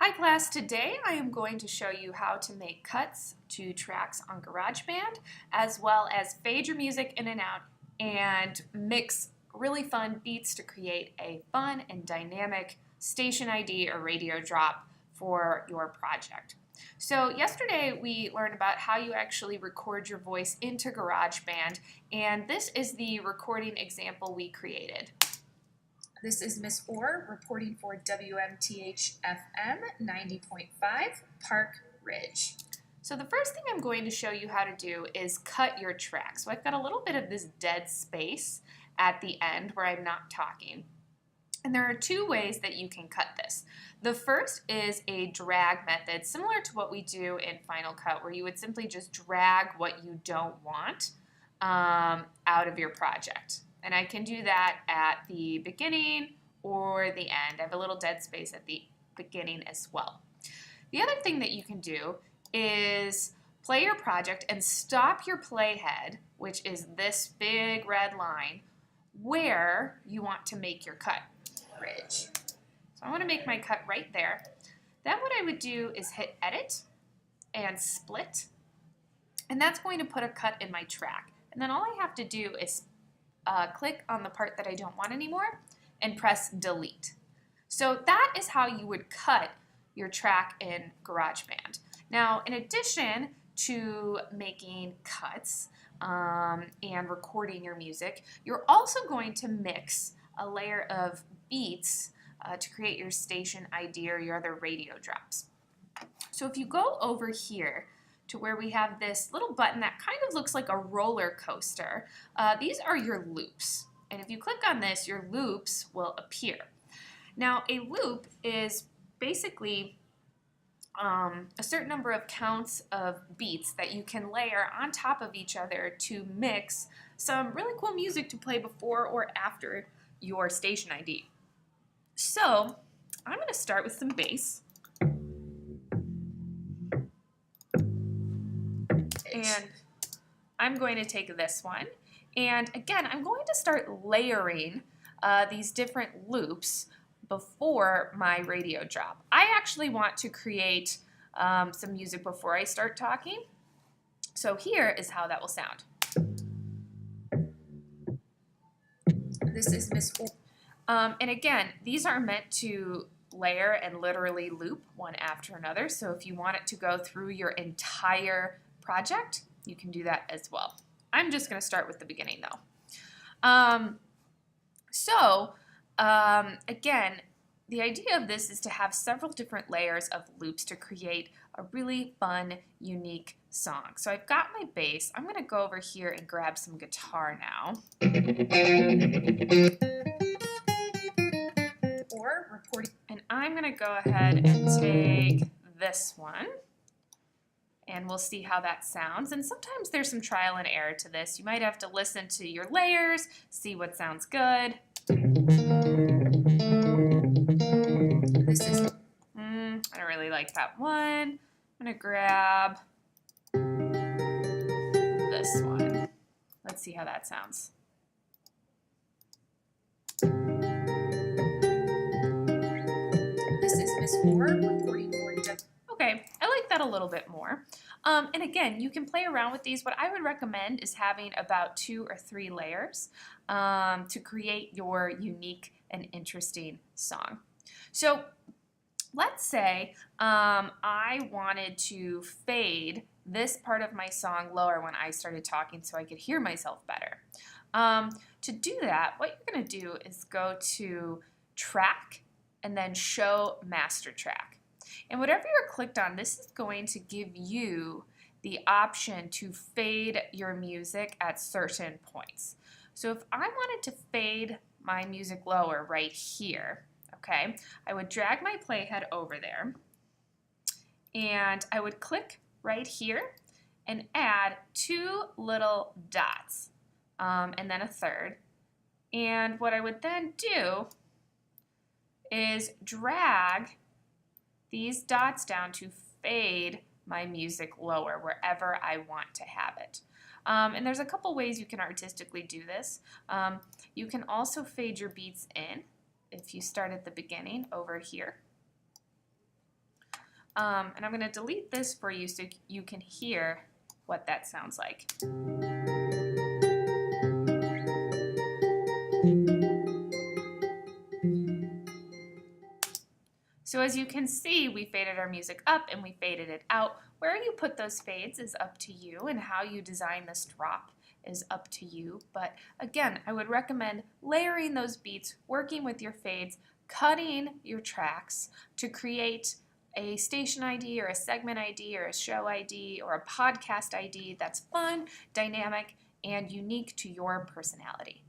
Hi class, today I am going to show you how to make cuts to tracks on GarageBand as well as fade your music in and out and mix really fun beats to create a fun and dynamic station ID or radio drop for your project. So yesterday we learned about how you actually record your voice into GarageBand, and this is the recording example we created. This is Miss Orr reporting for WMTH-FM 90.5 Park Ridge. So the first thing I'm going to show you how to do is cut your track. So I've got a little bit of this dead space at the end where I'm not talking. And there are two ways that you can cut this. The first is a drag method, similar to what we do in Final Cut, where you would simply just drag what you don't want out of your project. And I can do that at the beginning or the end. I have a little dead space at the beginning as well. The other thing that you can do is play your project and stop your playhead, which is this big red line, where you want to make your cut. Ridge. So I want to make my cut right there. Then what I would do is hit Edit and Split, and that's going to put a cut in my track. And then all I have to do is click on the part that I don't want anymore and press Delete. So that is how you would cut your track in GarageBand. Now, in addition to making cuts and recording your music, you're also going to mix a layer of beats to create your station ID or your other radio drops. So if you go over here to where we have this little button that kind of looks like a roller coaster, these are your loops. And if you click on this, your loops will appear. Now, a loop is basically a certain number of counts of beats that you can layer on top of each other to mix some really cool music to play before or after your station ID. So I'm going to start with some bass. And I'm going to take this one, and again, I'm going to start layering these different loops before my radio drop. I actually want to create some music before I start talking, so here is how that will sound. This is Miss Orr. And again, these are meant to layer and literally loop one after another, so if you want it to go through your entire project, you can do that as well. I'm just going to start with the beginning though. Again, the idea of this is to have several different layers of loops to create a really fun, unique song. So I've got my bass. I'm going to go over here and grab some guitar now. Or reporting. And I'm going to go ahead and take this one, and we'll see how that sounds. And sometimes there's some trial and error to this. You might have to listen to your layers, see what sounds good. This is I don't really like that one. I'm going to grab this one. Let's see how that sounds. This is Miss Orr reporting for Okay, I like that a little bit more. And again, you can play around with these. What I would recommend is having about 2 or 3 layers to create your unique and interesting song. So let's say I wanted to fade this part of my song lower when I started talking so I could hear myself better. To do that, what you're going to do is go to Track and then Show Master Track. And whatever you're clicked on, this is going to give you the option to fade your music at certain points. So if I wanted to fade my music lower right here, okay, I would drag my playhead over there, and I would click right here and add 2 little dots, and then a third. And what I would then do is drag these dots down to fade my music lower wherever I want to have it. And there's a couple ways you can artistically do this. You can also fade your beats in if you start at the beginning over here. And I'm going to delete this for you so you can hear what that sounds like. So as you can see, we faded our music up and we faded it out. Where you put those fades is up to you, and how you design this drop is up to you. But again, I would recommend layering those beats, working with your fades, cutting your tracks to create a station ID or a segment ID or a show ID or a podcast ID that's fun, dynamic, and unique to your personality.